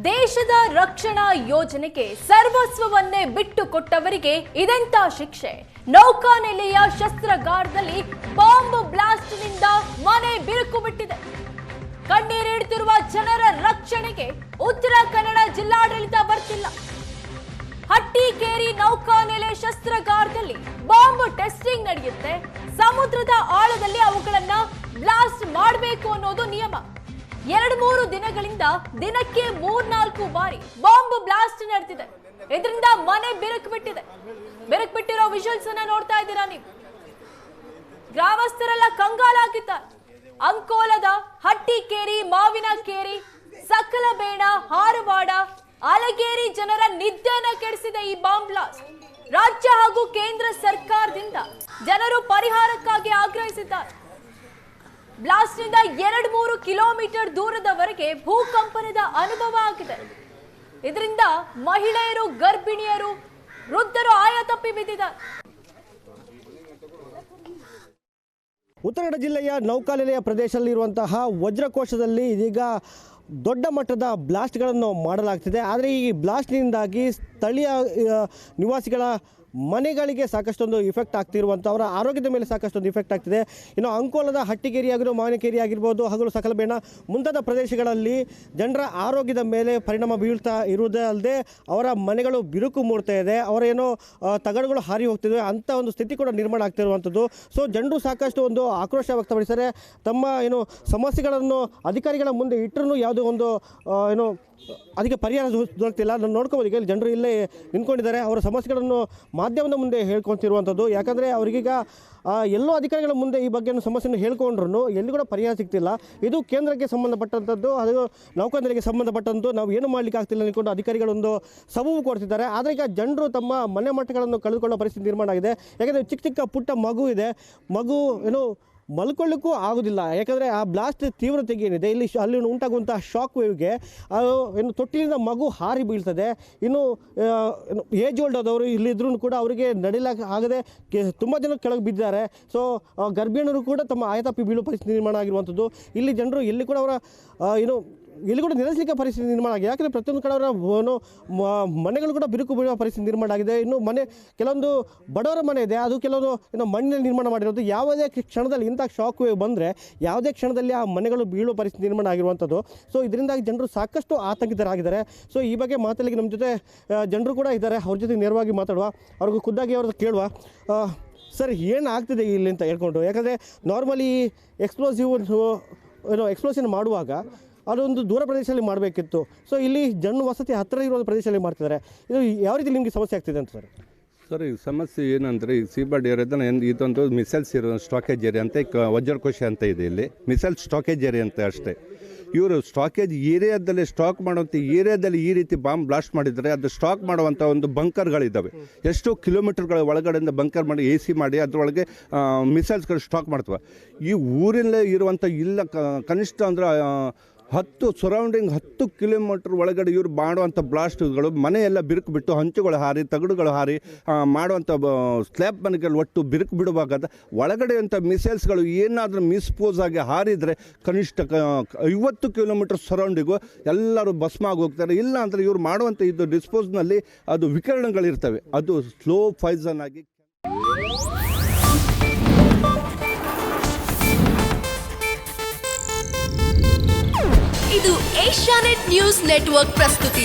ದೇಶದ ರಕ್ಷಣಾ ಯೋಜನೆಗೆ ಸರ್ವಸ್ವವನ್ನೇ ಬಿಟ್ಟುಕೊಟ್ಟವರಿಗೆ ಇದೆಂತ ಶಿಕ್ಷೆ. ನೌಕಾನೆಲೆಯ ಶಸ್ತ್ರಾಗಾರದಲ್ಲಿ ಬಾಂಬ್ ಬ್ಲಾಸ್ಟ್ನಿಂದ ಮನೆ ಬಿರುಕು ಬಿಟ್ಟಿದೆ. ಕಣ್ಣೀರಿಡುತ್ತಿರುವ ಜನರ ರಕ್ಷಣೆಗೆ ಉತ್ತರ ಕನ್ನಡ ಜಿಲ್ಲಾಡಳಿತ ಬರ್ತಿಲ್ಲ. ಹಟ್ಟಿಕೇರಿ ನೌಕಾನೆಲೆ ಶಸ್ತ್ರಾಗಾರದಲ್ಲಿ ಬಾಂಬ್ ಟೆಸ್ಟಿಂಗ್ ನಡೆಯುತ್ತೆ. ಸಮುದ್ರದ ಆಳದಲ್ಲಿ ಅವುಗಳನ್ನ ಬ್ಲಾಸ್ಟ್ ಮಾಡಬೇಕು ಅನ್ನೋದು ನಿಯಮ. 2-3 ದಿನಗಳಿಂದ ದಿನಕ್ಕೆ 3-4 ಬಾರಿ ಬಾಂಬ್ ಬ್ಲಾಸ್ಟ್ ನಡೆದಿದೆ. ಇದರಿಂದ ಮನೆ ಬಿರುಕು ಬಿಟ್ಟಿರೋ ವಿಜುವಲ್ಸ್ ಅನ್ನ ನೋಡ್ತಾ ಇದ್ದೀರಾ ನೀವು. ಗ್ರಾಮಸ್ಥರೆಲ್ಲ ಕಂಗಾಲಾಗಿದ್ದಾರೆ. ಅಂಕೋಲದ ಹಟ್ಟಿಕೇರಿ, ಮಾವಿನಕೇರಿ, ಸಕಲಬೇಣ, ಹಾರವಾಡ, ಅಲಗೇರಿ ಜನರ ನಿದ್ದೆನ ಕೆಡಿಸಿದೆ ಈ ಬಾಂಬ್ ಬ್ಲಾಸ್ಟ್. ರಾಜ್ಯ ಹಾಗೂ ಕೇಂದ್ರ ಸರ್ಕಾರದಿಂದ ಜನರು ಪರಿಹಾರಕ್ಕಾಗಿ ಆಗ್ರಹಿಸಿದ್ದಾರೆ. ಬ್ಲಾಸ್ಟ್ ನಿಂದ 2-3 ಕಿಲೋಮೀಟರ್ ದೂರದವರೆಗೆ ಭೂಕಂಪನದ ಅನುಭವ ಆಗಿದೆ. ಇದರಿಂದ ಮಹಿಳೆಯರು, ಗರ್ಭಿಣಿಯರು, ವೃದ್ಧರು ಆಯತಪ್ಪಿ ಬಿದ್ದಿದ್ದಾರೆ. ಉತ್ತರ ಕನ್ನಡ ಜಿಲ್ಲೆಯ ನೌಕಾನೆಲೆಯ ಪ್ರದೇಶದಲ್ಲಿರುವಂತಹ ವಜ್ರಕೋಶದಲ್ಲಿ ಇದೀಗ ದೊಡ್ಡ ಮಟ್ಟದ ಬ್ಲಾಸ್ಟ್ಗಳನ್ನು ಮಾಡಲಾಗ್ತಿದೆ. ಆದರೆ ಈ ಬ್ಲಾಸ್ಟ್ನಿಂದಾಗಿ ಸ್ಥಳೀಯ ನಿವಾಸಿಗಳ ಮನೆಗಳಿಗೆ ಸಾಕಷ್ಟೊಂದು ಇಫೆಕ್ಟ್ ಆಗ್ತಿರುವಂಥ, ಅವರ ಆರೋಗ್ಯದ ಮೇಲೆ ಸಾಕಷ್ಟೊಂದು ಇಫೆಕ್ಟ್ ಆಗ್ತಿದೆ. ಇನ್ನು ಅಂಕೋಲದ ಹಟ್ಟಿಕೇರಿ ಆಗಿರ್ಬೋದು, ಮಾವಿನಕೇರಿ ಆಗಿರ್ಬೋದು, ಹಾಗೂ ಸಕಲಬೇಣ ಮುಂತಾದ ಪ್ರದೇಶಗಳಲ್ಲಿ ಜನರ ಆರೋಗ್ಯದ ಮೇಲೆ ಪರಿಣಾಮ ಬೀಳ್ತಾ ಇರುವುದೇ ಅಲ್ಲದೆ ಅವರ ಮನೆಗಳು ಬಿರುಕು ಮೂಡ್ತಾ ಇದೆ. ಅವರ ಏನೋ ತಗಡುಗಳು ಹಾರಿ ಹೋಗ್ತಿದೆ, ಅಂಥ ಒಂದು ಸ್ಥಿತಿ ಕೂಡ ನಿರ್ಮಾಣ ಆಗ್ತಿರುವಂಥದ್ದು. ಸೊ ಜನರು ಸಾಕಷ್ಟು ಒಂದು ಆಕ್ರೋಶ ವ್ಯಕ್ತಪಡಿಸಿದರೆ ತಮ್ಮ ಏನು ಸಮಸ್ಯೆಗಳನ್ನು ಅಧಿಕಾರಿಗಳ ಮುಂದೆ ಇಟ್ಟರೂ ಯಾವುದೋ ಒಂದು ಏನು ಅದಕ್ಕೆ ಪರಿಹಾರ ದೊರಕ್ತಿಲ್ಲ. ನಾನು ನೋಡ್ಕೋಬೋದು, ಈಗ ಜನರು ಇಲ್ಲೇ ನಿಂತ್ಕೊಂಡಿದ್ದಾರೆ. ಅವರ ಸಮಸ್ಯೆಗಳನ್ನು ಮಾಧ್ಯಮದ ಮುಂದೆ ಹೇಳ್ಕೊತಿರುವಂಥದ್ದು. ಯಾಕಂದರೆ ಅವರಿಗೀಗ ಎಲ್ಲೋ ಅಧಿಕಾರಿಗಳ ಮುಂದೆ ಈ ಬಗ್ಗೆ ಸಮಸ್ಯೆಯನ್ನು ಹೇಳ್ಕೊಂಡ್ರು ಎಲ್ಲಿ ಕೂಡ ಪರಿಹಾರ ಸಿಗ್ತಿಲ್ಲ. ಇದು ಕೇಂದ್ರಕ್ಕೆ ಸಂಬಂಧಪಟ್ಟಂಥದ್ದು, ಅದು ನೌಕಾನೆಲೆಗೆ ಸಂಬಂಧಪಟ್ಟಂಥದ್ದು. ನಾವು ಏನು ಮಾಡಲಿಕ್ಕೆ ಆಗ್ತಿಲ್ಲ ಅಂದ್ಕೊಂಡು ಅಧಿಕಾರಿಗಳೊಂದು ಸಬೂಬು ಕೊಡ್ತಿದ್ದಾರೆ. ಆದರೆ ಈಗ ಜನರು ತಮ್ಮ ಮನೆ ಮಟ್ಟಗಳನ್ನು ಕಳೆದುಕೊಳ್ಳೋ ಪರಿಸ್ಥಿತಿ ನಿರ್ಮಾಣ ಆಗಿದೆ. ಯಾಕೆಂದರೆ ಚಿಕ್ಕ ಪುಟ್ಟ ಮಗು ಇದೆ, ಮಗು ಏನು ಮಲ್ಕೊಳ್ಳಿಕ್ಕೂ ಆಗೋದಿಲ್ಲ. ಯಾಕಂದರೆ ಆ ಬ್ಲಾಸ್ಟ್ ತೀವ್ರತೆಗೆ ಏನಿದೆ, ಅಲ್ಲಿ ಉಂಟಾಗುವಂಥ ಶಾಕ್ ವೇವ್ಗೆ ಏನು ತೊಟ್ಟಿಲಿಂದ ಮಗು ಹಾರಿ ಬೀಳ್ತದೆ. ಇನ್ನು ಏಜ್ ಓಲ್ಡ್ ಆದವರು ಇಲ್ಲಿದ್ರೂ ಕೂಡ ಅವರಿಗೆ ನಡಿಲಾಕ ಆಗದೆ ತುಂಬ ಜನ ಕೆಳಗೆ ಬಿದ್ದಿದ್ದಾರೆ. ಸೊ ಗರ್ಭಿಣಿಯರು ಕೂಡ ತಮ್ಮ ಆಯತಪ್ಪಿ ಬೀಳುವ ಪರಿಸ್ಥಿತಿ ನಿರ್ಮಾಣ ಆಗಿರುವಂಥದ್ದು. ಇಲ್ಲಿ ಜನರು ಎಲ್ಲಿ ಕೂಡ ಅವರ ಇಲ್ಲಿ ಕೂಡ ನಿಲ್ಲಿಸಲಿಕ್ಕೆ ಪರಿಸ್ಥಿತಿ ನಿರ್ಮಾಣ ಆಗಿದೆ. ಯಾಕಂದರೆ ಪ್ರತಿಯೊಂದು ಕಡೆ ಅವರ ಮನೆಗಳು ಕೂಡ ಬಿರುಕು ಬೀಳುವ ಪರಿಸ್ಥಿತಿ ನಿರ್ಮಾಣ ಆಗಿದೆ. ಇನ್ನು ಕೆಲವೊಂದು ಬಡವರ ಮನೆ ಇದೆ, ಅದು ಕೆಲವೊಂದು ಮಣ್ಣಿನಲ್ಲಿ ನಿರ್ಮಾಣ ಮಾಡಿರೋದು. ಯಾವುದೇ ಕ್ಷಣದಲ್ಲಿ ಇಂಥ ಶಾಕ್ ವೇವ್ ಬಂದರೆ ಯಾವುದೇ ಕ್ಷಣದಲ್ಲಿ ಆ ಮನೆಗಳು ಬೀಳುವ ಪರಿಸ್ಥಿತಿ ನಿರ್ಮಾಣ ಆಗಿರುವಂಥದ್ದು. ಸೊ ಇದರಿಂದಾಗಿ ಜನರು ಸಾಕಷ್ಟು ಆತಂಕಿತರಾಗಿದ್ದಾರೆ. ಸೊ ಈ ಬಗ್ಗೆ ಮಾತಾಡಲಿಕ್ಕೆ ನಮ್ಮ ಜೊತೆ ಜನರು ಕೂಡ ಇದ್ದಾರೆ. ಅವ್ರ ಜೊತೆ ನೇರವಾಗಿ ಮಾತಾಡುವ, ಅವ್ರಿಗೂ ಖುದ್ದಾಗಿ ಅವ್ರದ್ದು ಕೇಳುವ. ಸರ್, ಏನಾಗ್ತಿದೆ ಇಲ್ಲಿ ಅಂತ ಹೇಳ್ಕೊಂಡು, ಯಾಕಂದರೆ ನಾರ್ಮಲಿ ಎಕ್ಸ್ಪ್ಲೋಷನ್ ಮಾಡುವಾಗ ಅದೊಂದು ದೂರ ಪ್ರದೇಶದಲ್ಲಿ ಮಾಡಬೇಕಿತ್ತು. ಸೊ ಇಲ್ಲಿ ವಸತಿ ಹತ್ತಿರ ಇರೋ ಪ್ರದೇಶದಲ್ಲಿ ಮಾಡ್ತಿದ್ದಾರೆ. ಇದು ಯಾವ ರೀತಿ ನಿಮಗೆ ಸಮಸ್ಯೆ ಆಗ್ತಿದೆ ಅಂತ ಸರ್? ಈ ಸಮಸ್ಯೆ ಏನಂದರೆ, ಈ ಸೀಬರ್ಡ್ ಏರಿಯಾದ ಇದೊಂದು ಮಿಸೈಲ್ಸ್ ಇರೋ ಸ್ಟಾಕೇಜ್ ಏರಿಯಾ ಅಂತ ವಜ್ರಕೋಶ ಅಂತ ಇದೆ. ಇಲ್ಲಿ ಮಿಸೈಲ್ ಸ್ಟಾಕೇಜ್ ಏರಿಯಾ ಅಂತ ಅಷ್ಟೇ. ಇವರು ಸ್ಟಾಕೇಜ್ ಏರಿಯಾದಲ್ಲಿ ಸ್ಟಾಕ್ ಮಾಡುವಂಥ ಏರಿಯಾದಲ್ಲಿ ಈ ರೀತಿ ಬಾಂಬ್ ಬ್ಲಾಸ್ಟ್ ಮಾಡಿದರೆ ಅದು ಸ್ಟಾಕ್ ಮಾಡುವಂಥ ಒಂದು ಬಂಕರ್ಗಳಿದ್ದಾವೆ. ಎಷ್ಟೋ ಕಿಲೋಮೀಟರ್ಗಳ ಒಳಗಡೆಯಿಂದ ಬಂಕರ್ ಮಾಡಿ AC ಮಾಡಿ ಅದರೊಳಗೆ ಮಿಸೈಲ್ಸ್ಗಳು ಸ್ಟಾಕ್ ಮಾಡ್ತವೆ. ಈ ಊರಲ್ಲೇ ಇರುವಂಥ ಇಲ್ಲ ಕನಿಷ್ಠ ಅಂದರೆ 10 ಕಿಲೋಮೀಟರ್ ಒಳಗಡೆ ಇವರು ಮಾಡುವಂಥ ಬ್ಲಾಸ್ಟ್ಗಳು ಮನೆಯೆಲ್ಲ ಬಿರುಕು ಬಿಟ್ಟು ಹಂಚುಗಳು ಹಾರಿ, ತಗಡುಗಳು ಹಾರಿ ಮಾಡುವಂಥ ಸ್ಲ್ಯಾಬ್ ಮನೆಗಳು ಒಟ್ಟು ಬಿರುಕು ಬಿಡುವಾಗ ಒಳಗಡೆ ಅಂಥ ಮಿಸೈಲ್ಸ್ಗಳು ಏನಾದರೂ ಮಿಸ್ಪೋಸ್ ಆಗಿ ಹಾರಿದರೆ ಕನಿಷ್ಠ 50 ಕಿಲೋಮೀಟರ್ ಸರೌಂಡಿಗೂ ಎಲ್ಲರೂ ಭಸ್ಮ ಆಗಿ ಹೋಗ್ತಾರೆ. ಇಲ್ಲ ಅಂದರೆ ಇವರು ಮಾಡುವಂಥ ಇದು ಡಿಸ್ಪೋಸ್ನಲ್ಲಿ ಅದು ವಿಕಿರಣಗಳಿರ್ತವೆ, ಅದು ಸ್ಲೋ ಪಾಯ್ಸನ್ ಆಗಿ. ಇದು ಏಷ್ಯಾನೆಟ್ ನ್ಯೂಸ್ ನೆಟ್ವರ್ಕ್ ಪ್ರಸ್ತುತಿ.